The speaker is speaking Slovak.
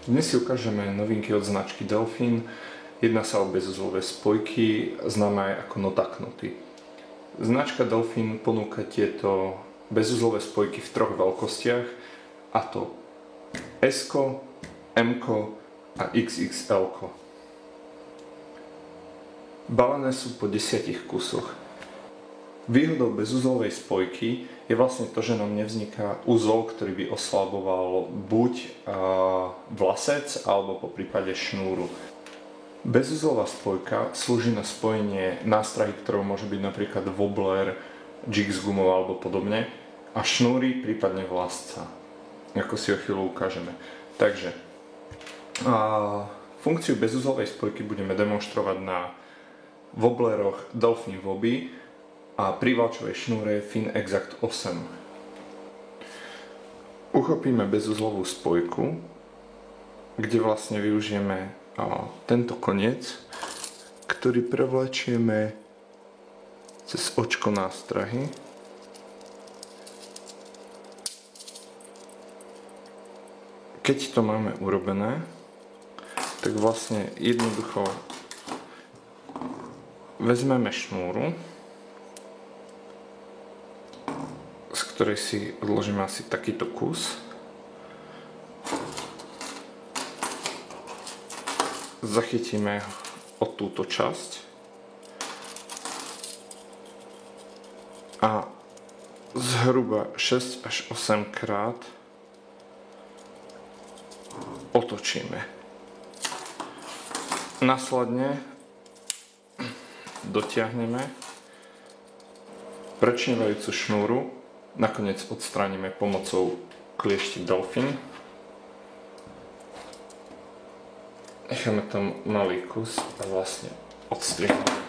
Dnes si ukážeme novinky od značky Delfin. Jedná sa o bezuzlové spojky, známe aj ako Notaknoty. Značka Delfin ponúka tieto bezuzlové spojky v troch veľkostiach, a to S, M a XXL. Balené sú po 10 kusoch. Výhodou bezuzlovej spojky je vlastne to, že nám nevzniká úzol, ktorý by oslaboval buď vlasec alebo po prípade šnúru. Bezuzlová spojka slúži na spojenie nástrahy, ktorou môže byť napríklad wobbler, jig s gumou alebo podobne, a šnúry, prípadne vlasca, ako si o chvíľu ukážeme. Takže funkciu bezuzlovej spojky budeme demonštrovať na wobbleroch Delfin Wobby a prívalčovej šnúre Fin Exact 8. Uchopíme bezuzlovú spojku, kde vlastne využijeme tento koniec, ktorý prevlečieme cez očko nástrahy. Keď to máme urobené, tak vlastne jednoducho vezmeme šnúru, z ktorej si odložíme asi takýto kus. Zachytíme o túto časť a zhruba 6 až 8 krát otočíme. Následne dotiahneme prečnievajúcu šnúru, nakoniec odstránime pomocou kliešti Delfin. Necháme tam malý kus a vlastne odstrihneme.